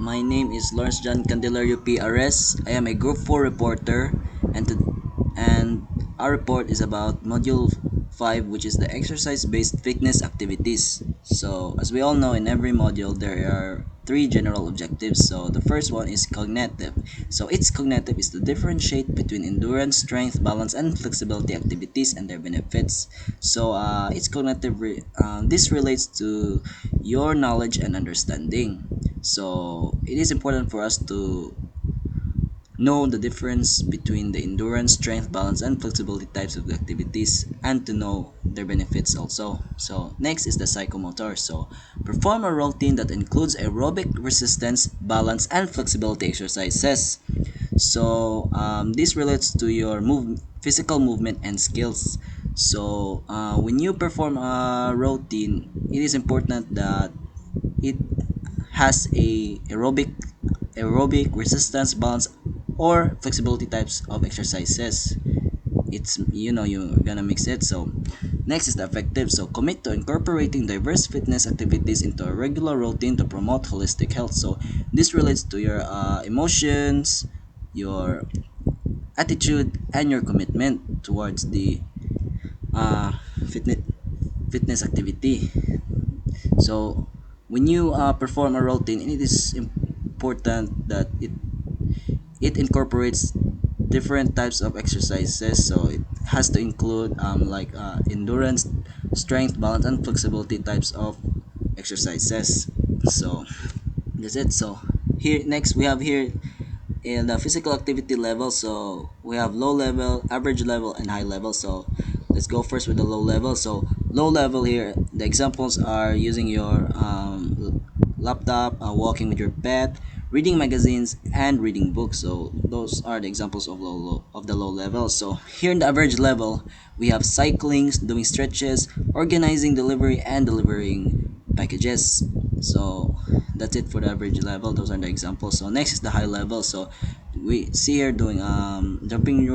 My name is Laurence John Candelario PRS. I am a Group 4 reporter, and our report is about Module 5, which is the exercise-based fitness activities. So, as we all know, in every module there are three general objectives. So, the first one is cognitive. So, its cognitive is to differentiate between endurance, strength, balance, and flexibility activities and their benefits. So, its cognitive this relates to your knowledge and understanding. So it is important for us to know the difference between the endurance, strength, balance, and flexibility types of activities and to know their benefits also. So next is the psychomotor. So perform a routine that includes aerobic resistance, balance, and flexibility exercises. So this relates to your physical movement and skills. So when you perform a routine, it is important that it has a aerobic resistance, balance, or flexibility types of exercises. It's you're gonna mix it. So next is the effective. So commit to incorporating diverse fitness activities into a regular routine to promote holistic health. So this relates to your emotions, your attitude, and your commitment towards the uh, fitness fitness activity. So when you perform a routine, it is important that it incorporates different types of exercises. So it has to include endurance, strength, balance, and flexibility types of exercises. So that's it. So here next we have here in the physical activity level. So we have low level, average level, and high level. So let's go first with the low level. So low level here, the examples are using your laptop, walking with your pet, reading magazines, and reading books. So those are the examples of the low level. So here in the average level, we have cycling, doing stretches, organizing delivery, and delivering packages. So that's it for the average level. Those are the examples. So next is the high level. So we see here doing jumping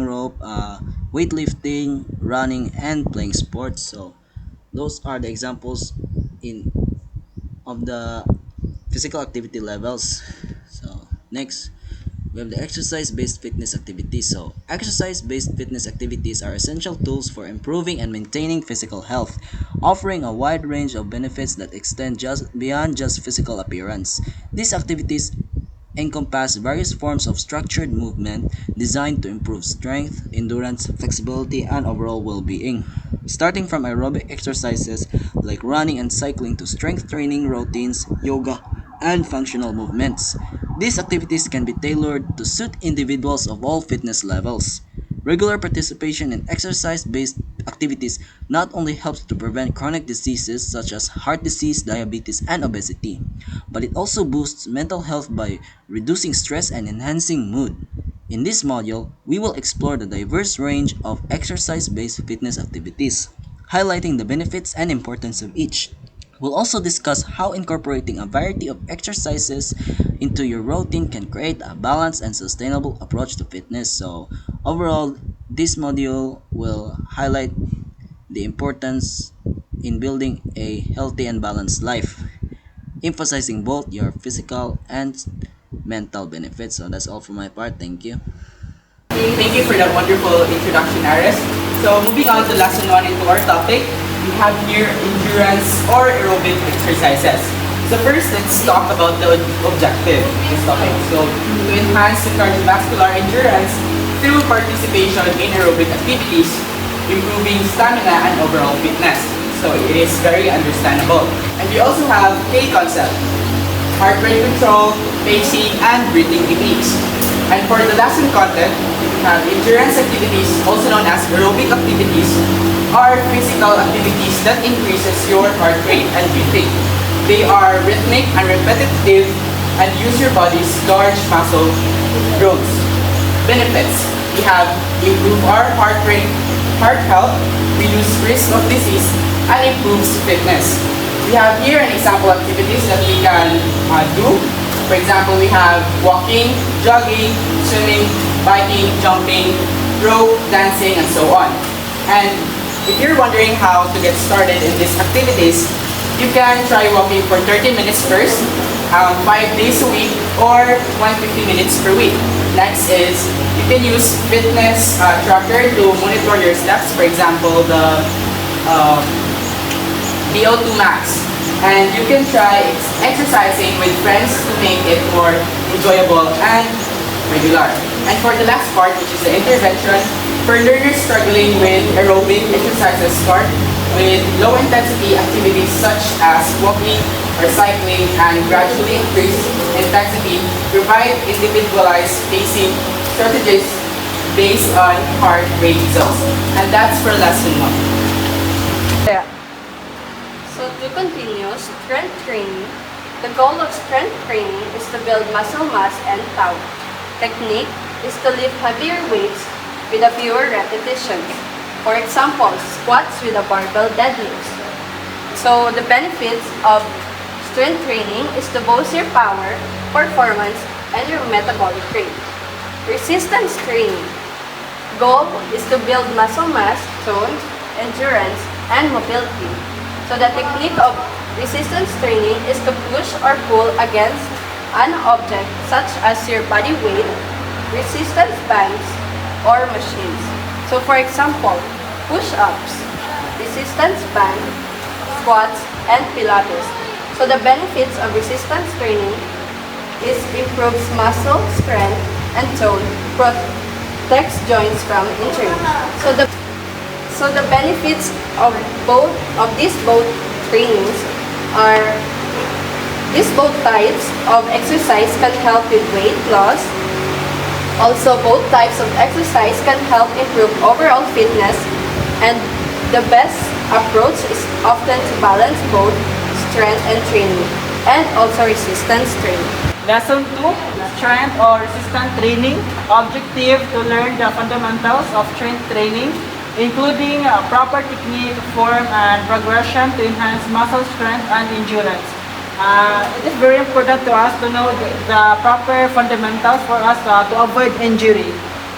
rope, weightlifting, running, and playing sports. So those are the examples in of the physical activity levels. So next, we have the exercise-based fitness activities. So exercise-based fitness activities are essential tools for improving and maintaining physical health, offering a wide range of benefits that extend just beyond just physical appearance. These activities encompass various forms of structured movement designed to improve strength, endurance, flexibility, and overall well-being. Starting from aerobic exercises like running and cycling to strength training routines, yoga, and functional movements. These activities can be tailored to suit individuals of all fitness levels. Regular participation in exercise-based activities not only helps to prevent chronic diseases such as heart disease, diabetes, and obesity, but it also boosts mental health by reducing stress and enhancing mood. In this module, we will explore the diverse range of exercise-based fitness activities, highlighting the benefits and importance of each. We'll also discuss how incorporating a variety of exercises into your routine can create a balanced and sustainable approach to fitness. So, overall, this module will highlight the importance in building a healthy and balanced life, emphasizing both your physical and mental benefits. So, that's all for my part. Thank you. Thank you for that wonderful introduction, Aris. So moving on to lesson 1 into our topic, we have here endurance or aerobic exercises. So first, let's talk about the objective of this topic. So to enhance the cardiovascular endurance through participation in aerobic activities, improving stamina and overall fitness. So it is very understandable. And we also have K concept, heart rate control, pacing, and breathing techniques. And for the lesson content, we have endurance activities, also known as aerobic activities, are physical activities that increases your heart rate and breathing. They are rhythmic and repetitive and use your body's large muscle groups. Benefits: we have improve our heart rate, heart health, reduce risk of disease, and improves fitness. We have here an example activities that we can do. For example, we have walking, jogging, swimming, biking, jumping, rope, dancing, and so on. And if you're wondering how to get started in these activities, you can try walking for 30 minutes first, 5 days a week or 150 minutes per week. Next is you can use fitness tracker to monitor your steps. For example, the VO2 max. And you can try exercising with friends to make it more enjoyable and regular. And for the last part, which is the intervention, for learners struggling with aerobic exercises, start with low-intensity activities such as walking or cycling and gradually increase intensity. Provide individualized pacing strategies based on heart rate zones. And that's for lesson 1. Yeah. So to continue, strength training. The goal of strength training is to build muscle mass and power. Technique is to lift heavier weights with a fewer repetitions. For example, squats with a barbell deadlifts. So the benefits of strength training is to boost your power, performance, and your metabolic rate. Resistance training. Goal is to build muscle mass, tone, endurance, and mobility. So the technique of resistance training is to push or pull against an object such as your body weight, resistance bands, or machines. So for example, push-ups, resistance band, squats, and Pilates. So the benefits of resistance training is improves muscle strength and tone, protects joints from injury. So the benefits of these both trainings are these both types of exercise can help with weight loss. Also, both types of exercise can help improve overall fitness, and the best approach is often to balance both strength and training and also resistance training. Lesson 2, strength or resistance training. Objective to learn the fundamentals of strength training, including proper technique, form, and progression to enhance muscle strength and endurance. It is very important to us to know the proper fundamentals for us to avoid injury.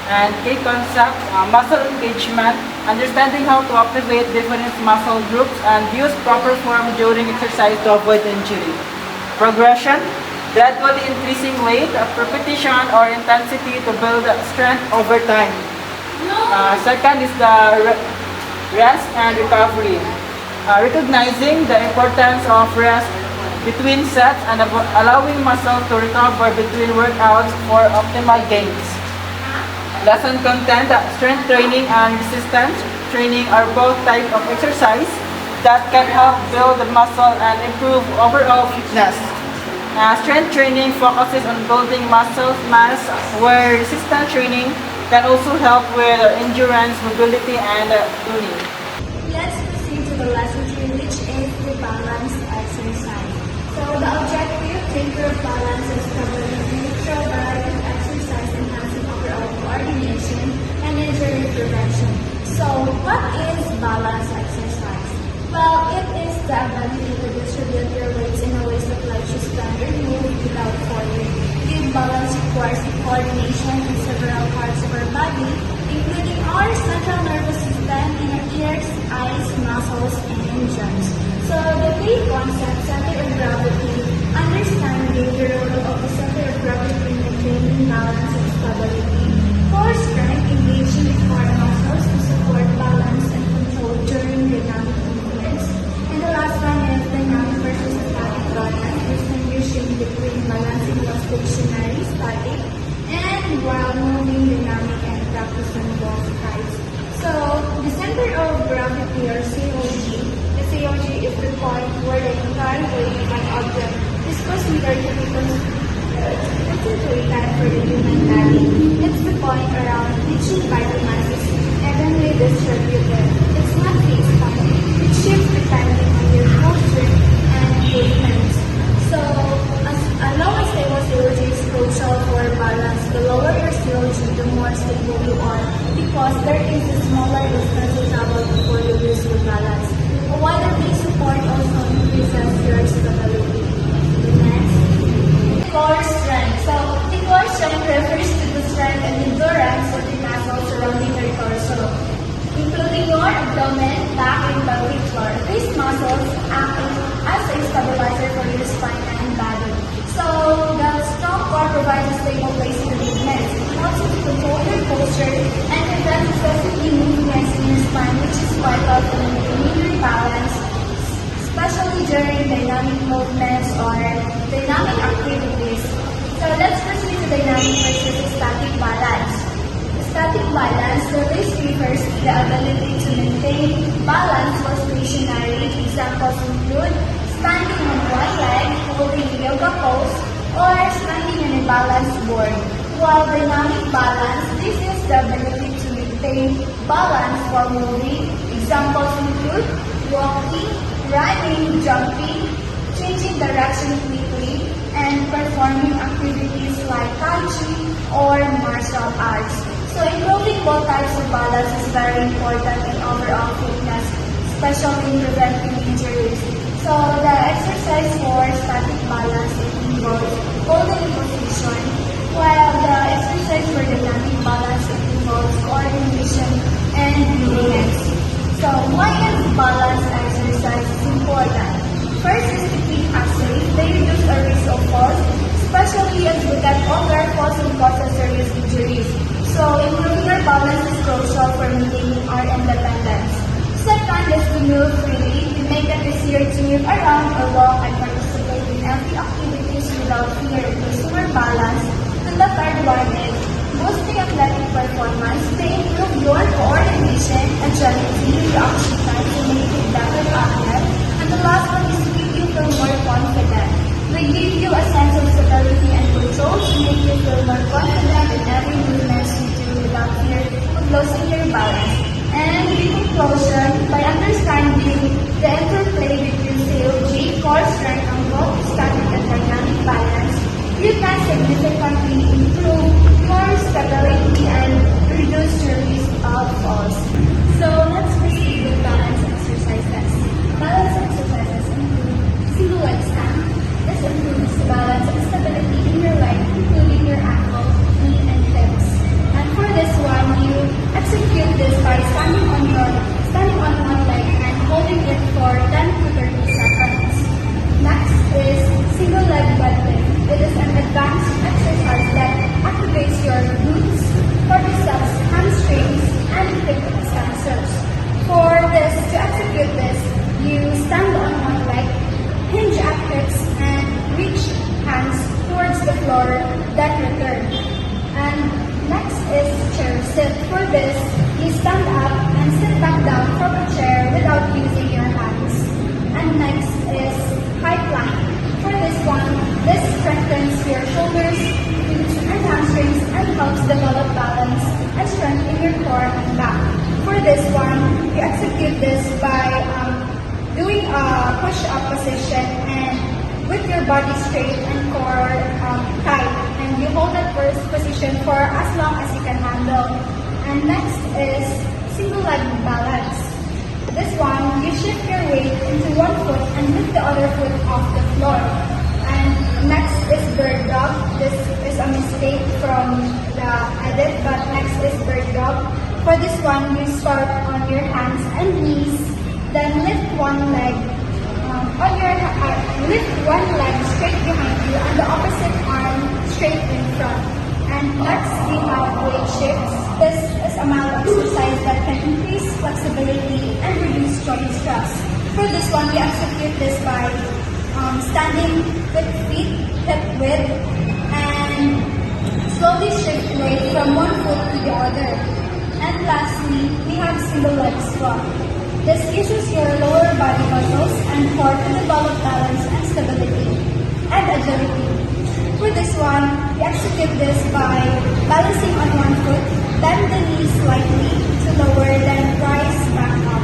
And key concept, muscle engagement, understanding how to activate different muscle groups and use proper form during exercise to avoid injury. Progression, gradually increasing weight, repetition, or intensity to build strength over time. Second is the rest and recovery. Recognizing the importance of rest between sets and allowing muscle to recover between workouts for optimal gains. Lesson content, strength training and resistance training are both types of exercise that can help build the muscle and improve overall fitness. Strength training focuses on building muscle mass, where resistance training can also help with endurance, mobility, and tuning. Let's proceed to the lesson 3, which is the balance exercise. So the objective to improve balance is promoting neutral variety exercise, enhancing overall coordination and injury prevention. So what is balance exercise? Well, it is the ability to distribute your weights in a way that lets you stand or move without falling. Good balance requires coordination in several parts of our body, including our central nervous system, inner ears, eyes, muscles, and joints. So the key concept, center of gravity, understanding the role of the center of gravity in maintaining balance and stability. For strength, engaging the core muscles to support balance and control during dynamic movements. And the last one is dynamic versus static balance, distinguishing between balancing while stationary, static, and while moving, dynamic, and practicing both types. So the center of gravity, or COG, the COG is the point where the entire weight of an object is considered to be concentrated for the human body. It's the point around which vital mass is evenly distributed. It's not fixed point. It shifts depending on your posture and movements. So as long as stable COG is crucial for balance, the lower your COG, the more stable you are, because there is a smaller distance to travel before you lose your balance. A wider base support also increases your stability. Next, core strength. So the core strength refers to the strength and endurance of the muscles surrounding your torso, including your abdomen, back, and pelvic floor. These muscles act as a stabilizer for your spine and body. So the strong core provides a stable place for movements. It helps you to control your posture and prevent excessively movements in your spine, which is vital for maintaining your balance, especially during dynamic movements or dynamic activities. So let's proceed to dynamic versus static balance. Static balance, so this refers to the ability to maintain balance while stationary. Examples include standing on one leg, holding a yoga pose, or standing on a balance board. While dynamic balance, this is the ability to maintain balance while moving. Examples include walking, running, jumping, changing direction quickly, and performing activities like Tai Chi or martial arts. So improving both types of balance is very important in overall fitness, especially in preventing injuries. So the exercise for static balance involves holding a position, while the exercise for dynamic balance involves coordination and movements. So why is balance exercise important? First is to keep us safe. They reduce our risk of falls, especially as we get older, falls can cause us serious injuries. So improving our balance is crucial for maintaining our independence. Second is to move freely. We make it easier to move around or walk and participate in every activities without fear of losing our balance. And the third one is boosting athletic performance. They improve your coordination, agility, reaction time to make you better athlete. And the last one is to make you feel more confident. They give you a sense of stability and control to make you feel more confident in every movement you do without fear of losing your balance. And in conclusion, by understanding the interplay between COG, core strength, and both static and dynamic balance, you can significantly improve your stability and reduce your risk of falls. So let's proceed with balance exercises. Balance exercises include single leg stand. This improves the balance and stability in your leg, including your ankle, knee, and hips. And for this one, you execute this by standing on one leg and holding it for 10 to 30 seconds. Next is single leg deadlift. It is an advanced exercise that activates your glutes, quadriceps, hamstrings, and hip extensors. For this, to execute this, you stand on one leg, hinge at hips, and reach hands towards the floor, then return. And next is chair sit. For this, you stand up and sit back down from a chair without using your hands. And next is high plank. For this one, this strengthens your shoulders, glutes, and hamstrings and helps develop balance and strength in your core and back. For this one, you execute this by doing a push-up position and with your body straight and core tight, and you hold that first position for as long as you can handle. And next is single leg balance. This one, you shift your weight into one foot and lift the other foot off the floor. And next is bird dog. This is a mistake from the edit, but next is bird dog. For this one, you start on your hands and knees, then lift one leg straight behind you and the opposite arm straight in front. And next we have weight shifts. This is a mild exercise that can increase flexibility and reduce joint stress. For this one, we execute this by standing with feet hip width and slowly shift weight from one foot to the other. And lastly, we have single leg squat. This uses your lower body muscles and core to develop balance and stability and agility. For this one, we execute this by balancing on one foot, bend the knees slightly to lower, then rise back up.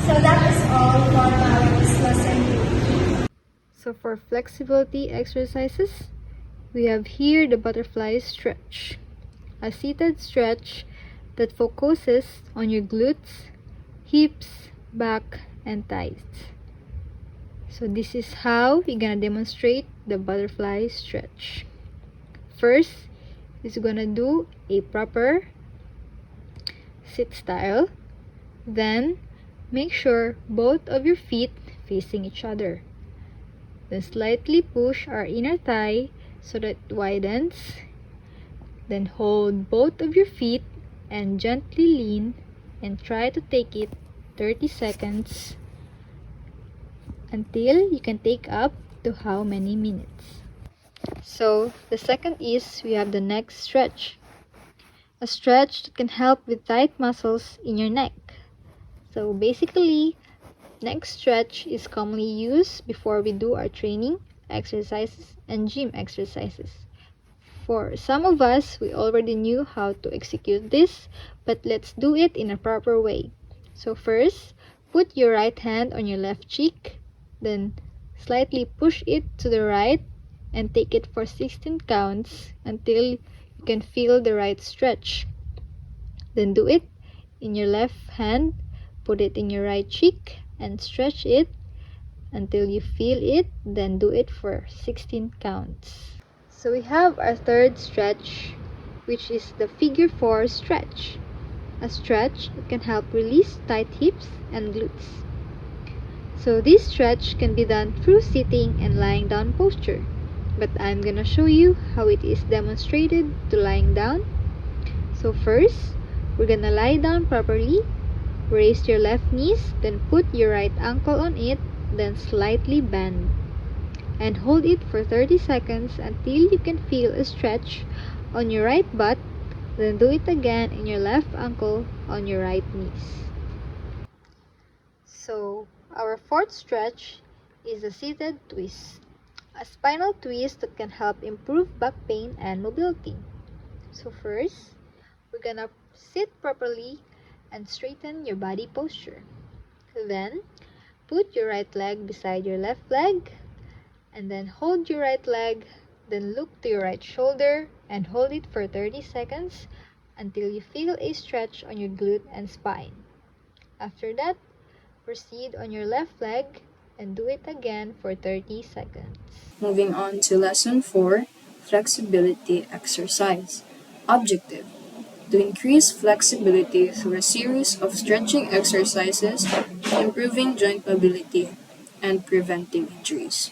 So that is all for balance lesson 2. So for flexibility exercises, we have here the butterfly stretch, a seated stretch that focuses on your glutes, hips, back, and thighs. So this is how we're gonna demonstrate the butterfly stretch. First is gonna do a proper sit style. Then make sure both of your feet facing each other. Then slightly push our inner thigh so that it widens. Then hold both of your feet and gently lean and try to take it 30 seconds until you can take up to how many minutes. So the second is we have the neck stretch. A stretch that can help with tight muscles in your neck. So basically, neck stretch is commonly used before we do our training exercises and gym exercises. For some of us, we already knew how to execute this, but let's do it in a proper way. So first, put your right hand on your left cheek, then slightly push it to the right and take it for 16 counts until you can feel the right stretch. Then do it in your left hand, put it in your right cheek and stretch it until you feel it, then do it for 16 counts. So we have our third stretch, which is the figure 4 stretch. A stretch that can help release tight hips and glutes. So this stretch can be done through sitting and lying down posture, but I'm gonna show you how it is demonstrated to lying down. So first, we're gonna lie down properly. Raise your left knees, then put your right ankle on it, then slightly bend. And hold it for 30 seconds until you can feel a stretch on your right butt, then do it again in your left ankle on your right knees. So, our fourth stretch is a seated twist, a spinal twist that can help improve back pain and mobility. So first, we're gonna sit properly and straighten your body posture. Then, put your right leg beside your left leg, and then hold your right leg, then look to your right shoulder and hold it for 30 seconds until you feel a stretch on your glute and spine. After that, proceed on your left leg and do it again for 30 seconds. Moving on to lesson 4, flexibility exercise. Objective: to increase flexibility through a series of stretching exercises, improving joint mobility, and preventing injuries.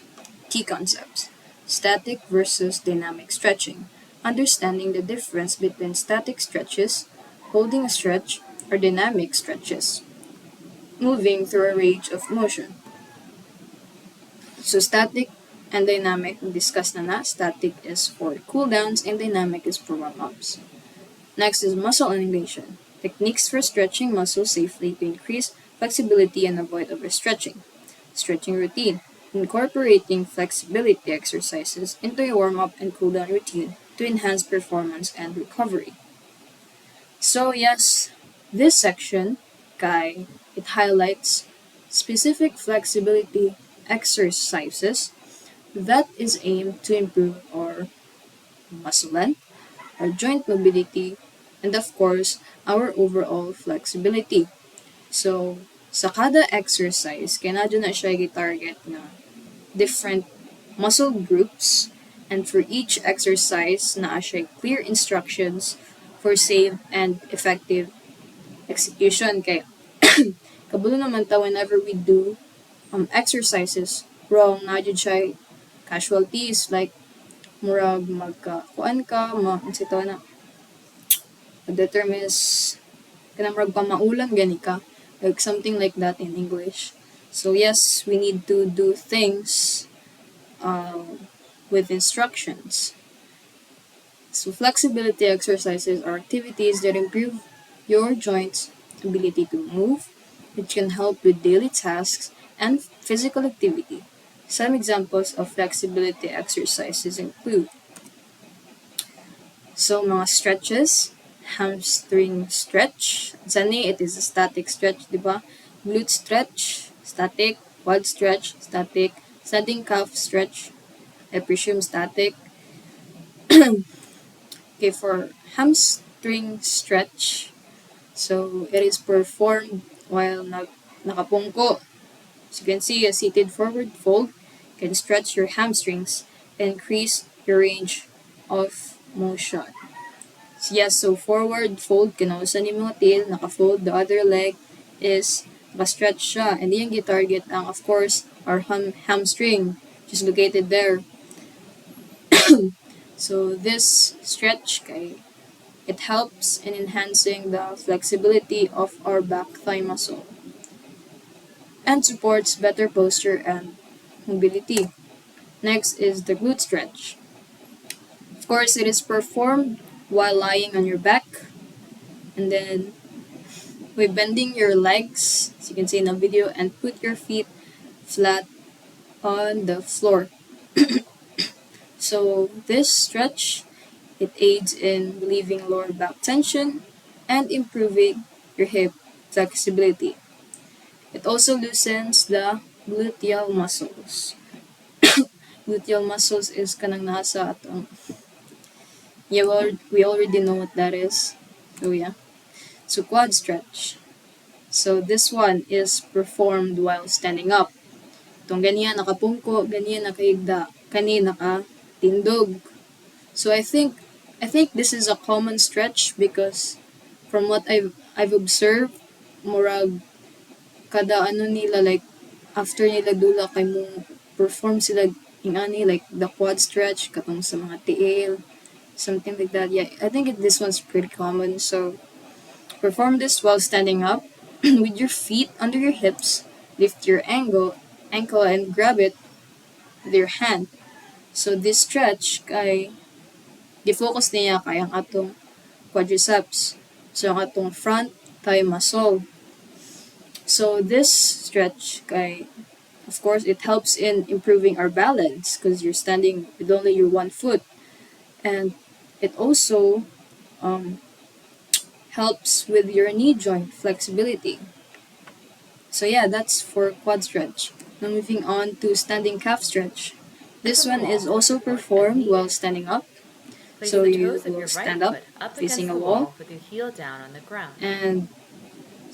Key concepts: static versus dynamic stretching, understanding the difference between static stretches, holding a stretch, or dynamic stretches, moving through a range of motion. So static and dynamic, discuss na. Static is for cool downs and dynamic is for warm-ups. Next is muscle elongation, techniques for stretching muscles safely to increase flexibility and avoid overstretching. Stretching routine, incorporating flexibility exercises into a warm-up and cool-down routine to enhance performance and recovery. So yes, this section, it highlights specific flexibility exercises that is aimed to improve our muscle length, our joint mobility, and of course, our overall flexibility. So, sa kada exercise, kaya na siya i-target na different muscle groups, and for each exercise, na siya clear instructions for safe and effective execution. Kaya, kabulo naman ta whenever we do exercises wrong, na jud siya casualties like murag magka-kuan ka, na the term is kanang murag pamaulan gani ka, like something like that in English. So yes, we need to do things with instructions. So flexibility exercises are activities that improve your joints' ability to move, which can help with daily tasks and physical activity. Some examples of flexibility exercises include mga stretches, hamstring stretch. Zani, it is a static stretch, di ba? Glute stretch, static. Quad stretch, static. Standing calf stretch, I presume static. Okay, for hamstring stretch, so it is performed while nakapungko. As you can see, a seated forward fold can stretch your hamstrings and increase your range of motion. So yes, so forward fold, kinausan yung mga tail, naka-fold, the other leg is naka-stretch siya, and yung target ang, of course, our hamstring. which is located there. So this stretch, it helps in enhancing the flexibility of our back thigh muscle and supports better posture and mobility. Next is the glute stretch. Of course, it is performed while lying on your back, and then by bending your legs, as you can see in the video, and put your feet flat on the floor. So this stretch, it aids in relieving lower back tension and improving your hip flexibility. It also loosens the gluteal muscles. Gluteal muscles is kanang nasa atong, yeah, we already know what that is. Oh yeah. So quad stretch. So this one is performed while standing up. Itong ganyan nakapungko, ganyan nakaigda, kani nakatindog. So I think this is a common stretch because from what I've observed, murag kada ano nila, like after nila dula kay mo perform sila ingani like the quad stretch katong sa mga tiil, something like that. Yeah, I think this one's pretty common. So perform this while standing up with your feet under your hips. Lift your ankle and grab it with your hand. So this stretch kay gifocus niya kay ang atong quadriceps. So ang atong front thigh muscle. So this stretch kay, of course, it helps in improving our balance because you're standing with only your one foot, and it also helps with your knee joint flexibility. So yeah, that's for quad stretch. Now moving on to standing calf stretch. This one is also performed while standing up. So you will stand up facing a wall with your heel down on the ground. and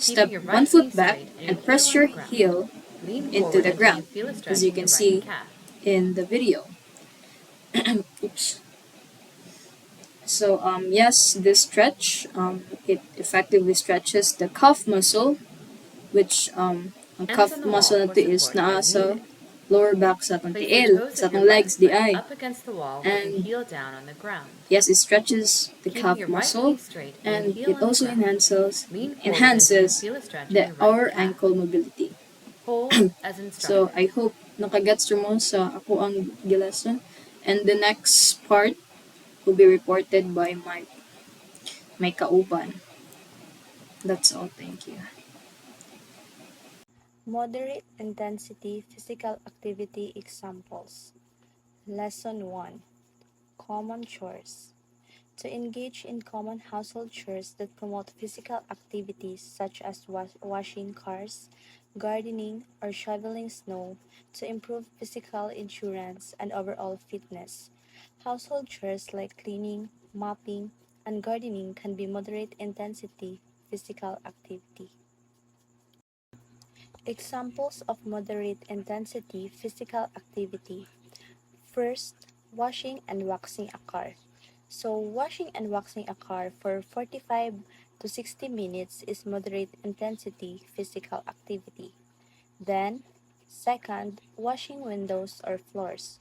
step one foot back and press your heel into the ground, as you can see in the video. Oops. So yes, this stretch, it effectively stretches the calf muscle, which ang calf muscle nato is naa sa lower back sa atong tiil, sa atong legs di ay. And yes, it stretches the calf muscle, and it also enhances our ankle mobility. So I hope nakagets mo sa ako ang gilason, and the next part will be reported by my kauban. That's all. Thank you. Moderate intensity physical activity examples. Lesson 1. Common chores. To engage in common household chores that promote physical activities such as washing cars, gardening, or shoveling snow to improve physical endurance and overall fitness. Household chores like cleaning, mopping, and gardening can be moderate intensity physical activity. Examples of moderate intensity physical activity. First, washing and waxing a car. So, washing and waxing a car for 45 to 60 minutes is moderate intensity physical activity. Then, second, washing windows or floors.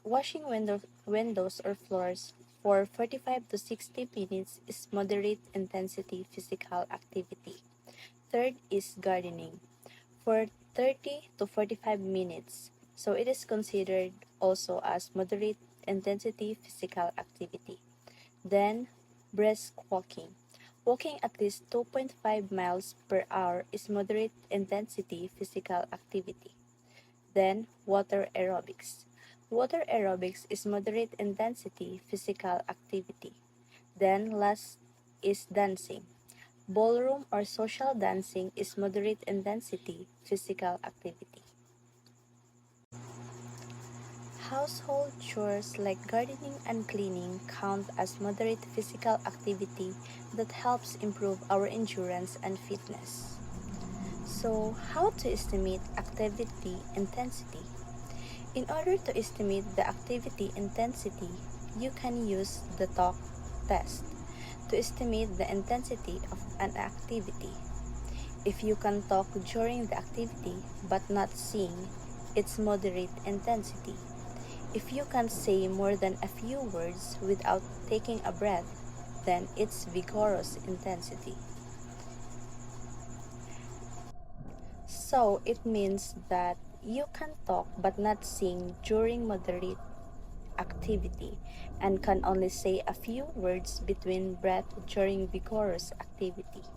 Washing windows or floors for 45 to 60 minutes is moderate intensity physical activity. Third is gardening for 30 to 45 minutes. So it is considered also as moderate intensity physical activity. Then, brisk walking. Walking at least 2.5 miles per hour is moderate intensity physical activity. Then, water aerobics. Water aerobics is moderate intensity physical activity. Then, last is dancing. Ballroom or social dancing is moderate intensity physical activity. Household chores like gardening and cleaning count as moderate physical activity that helps improve our endurance and fitness. So, how to estimate activity intensity? In order to estimate the activity intensity, you can use the talk test to estimate the intensity of an activity. If you can talk during the activity but not sing, it's moderate intensity. If you can say more than a few words without taking a breath, then it's vigorous intensity. So it means that you can talk but not sing during moderate activity and can only say a few words between breath during vigorous activity.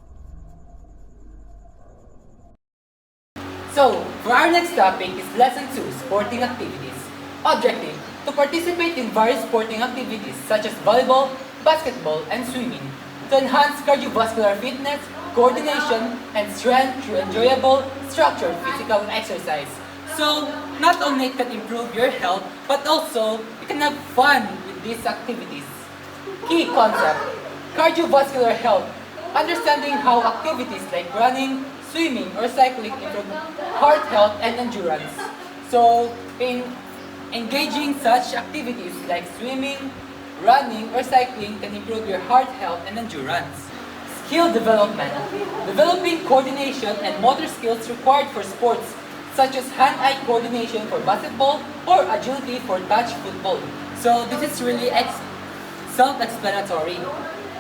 So, for our next topic is Lesson 2, Sporting Activities. Objective, to participate in various sporting activities such as volleyball, basketball, and swimming, to enhance cardiovascular fitness, coordination, and strength through enjoyable, structured physical exercise. So, not only it can improve your health, but also you can have fun with these activities. Key concept, cardiovascular health. Understanding how activities like running, swimming, or cycling improve heart health and endurance. So, in engaging such activities like swimming, running, or cycling can improve your heart health and endurance. Skill development. Developing coordination and motor skills required for sports such as hand-eye coordination for basketball or agility for touch football. So this is really self-explanatory.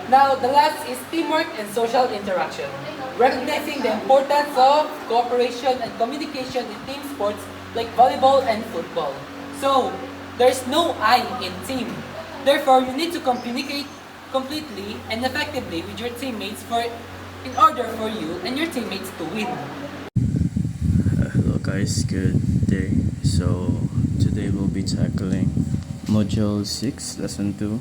Now, the last is teamwork and social interaction. Recognizing the importance of cooperation and communication in team sports like volleyball and football. So, there's no I in team. Therefore, you need to communicate completely and effectively with your teammates in order for you and your teammates to win. Hello guys, good day. So today we'll be tackling Module 6, Lesson 2.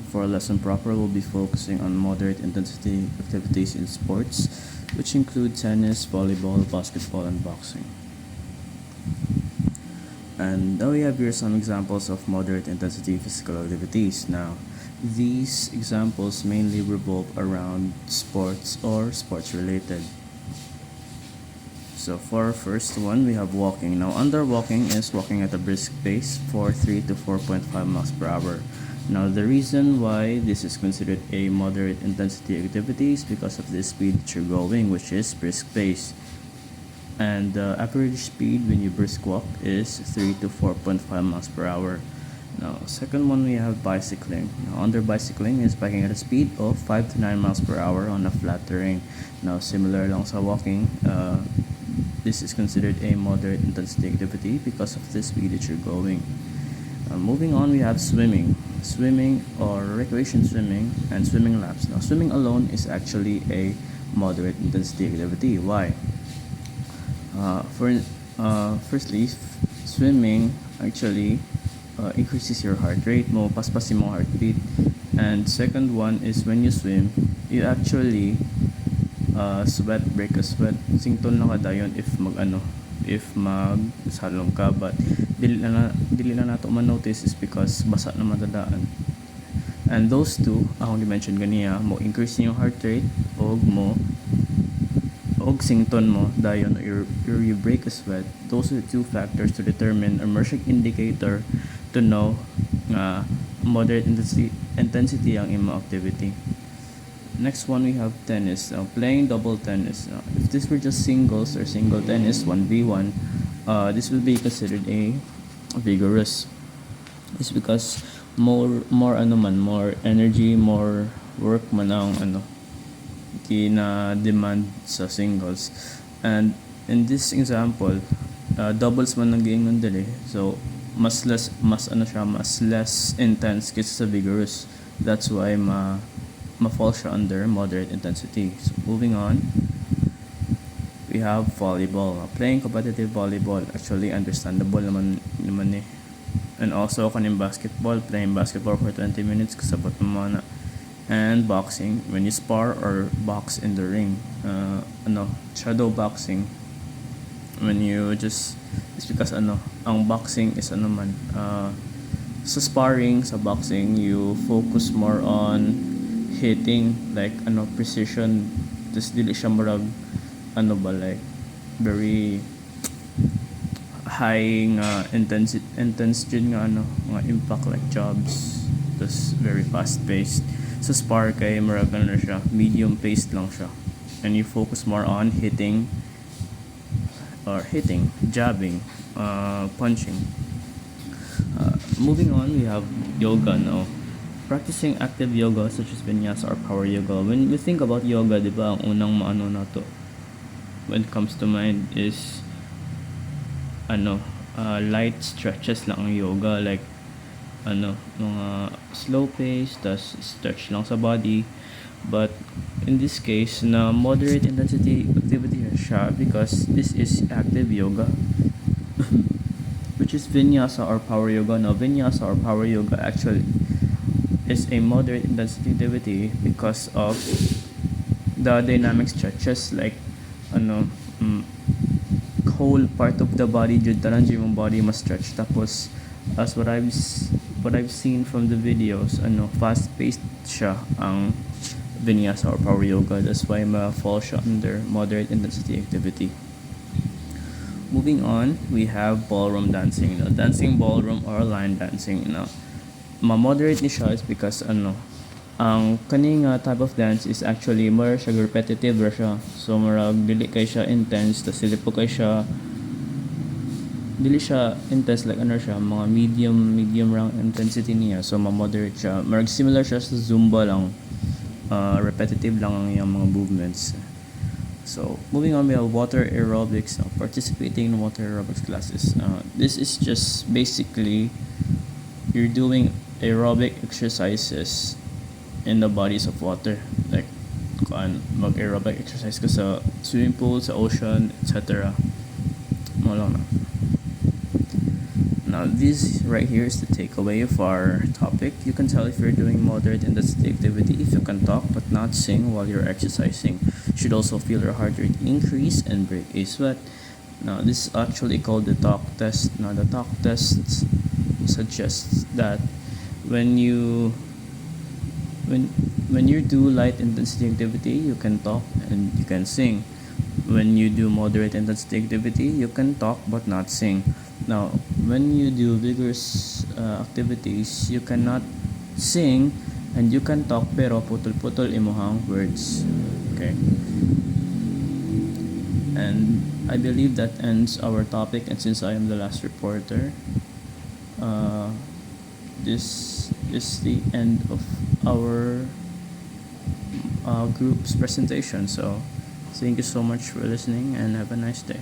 For lesson proper, we'll be focusing on moderate intensity activities in sports, which include tennis, volleyball, basketball, and boxing. And now we have here some examples of moderate intensity physical activities. Now, these examples mainly revolve around sports or sports related. So for our first one, we have walking. Now, under walking is walking at a brisk pace for 3 to 4.5 miles per hour. Now, the reason why this is considered a moderate intensity activity is because of the speed that you're going, which is brisk pace. And the average speed when you brisk walk is 3 to 4.5 miles per hour. Now, second one, we have bicycling. Now, under bicycling is biking at a speed of 5 to 9 miles per hour on a flat terrain. Now, similar lang sa walking, this is considered a moderate intensity activity because of the speed that you're going. Moving on, we have swimming. Swimming or recreation swimming and swimming laps. Now, swimming alone is actually a moderate intensity activity. Why? Firstly, swimming actually increases your heart rate mo, paspasin mo heartbeat. And second one is when you swim, you actually sweat, break a sweat. Sington lang kada yun if magsalong ka, but dili na nato man-notice is because basa na madadaan. And those two, akong di-mention ganiya, mo increase yung heart rate og sington mo dayon or you break a sweat. Those are the two factors to determine a Mershak indicator to know moderate intensity ang imo activity. Next one, we have tennis. Playing double tennis. If this were just singles or single tennis, 1v1, this will be considered a vigorous. It's because more energy, more work man ang kina-demand sa singles. And in this example, doubles man nag-iingon dili. So mas less intense kaysa sa vigorous. That's why ma-fall siya under moderate intensity. So moving on, we have volleyball. Playing competitive volleyball, actually understandable naman eh. And also kaning basketball, playing basketball for 20 minutes kasabot mo na. And boxing, when you spar or box in the ring, shadow boxing, when you just, it's because ang boxing is sa sparring, sa boxing, you focus more on hitting, like precision. Just dili siya murag like very high nga intense jud nga impact, like jobs. Just very fast paced. Sa spar kay murag siya, medium paced lang siya, and you focus more on hitting, jabbing, punching. Moving on, we have yoga now. Practicing active yoga such as vinyasa or power yoga. When we think about yoga, di ba, ang unang maano na to when it comes to mind is light stretches lang ang yoga, like mga slow pace, tas stretch lang sa body. But in this case, na moderate intensity activity siya because this is active yoga. Which is vinyasa or power yoga. Now, vinyasa or power yoga actually is a moderate intensity activity because of the dynamic stretches, like whole part of the body, jud tanan jud yung body mas stretch. Tapos as what I've seen from the videos, fast paced siya ang vinyasa or power yoga. That's why ma-fall siya under moderate intensity activity. Moving on, we have ballroom dancing. Dancing ballroom or line dancing. Ma-moderate ni siya is because ang kaning type of dance is actually more siya repetitive ra siya. So marag dili kay siya intense, tas dili siya intense, like siya mga medium rank intensity niya. So ma-moderate siya. Marag similar siya sa Zumba lang. Repetitive lang ang iyang mga movements. So moving on, we have water aerobics. Participating in water aerobics classes. This is just basically you're doing aerobic exercises in the bodies of water, like mag-aerobic exercise ka sa swimming pool, sa ocean, etc. Mo lang na. Now this right here is the takeaway of our topic. You can tell if you're doing moderate intensity activity if you can talk but not sing while you're exercising. You should also feel your heart rate increase and break a sweat. Now this is actually called the talk test. Now the talk test suggests that when you do light intensity activity, you can talk and you can sing. When you do moderate intensity activity, you can talk but not sing. Now, when you do vigorous activities, you cannot sing and you can talk pero putol-putol imuhang words. Okay. And I believe that ends our topic, and since I am the last reporter, this is the end of our group's presentation. So thank you so much for listening and have a nice day.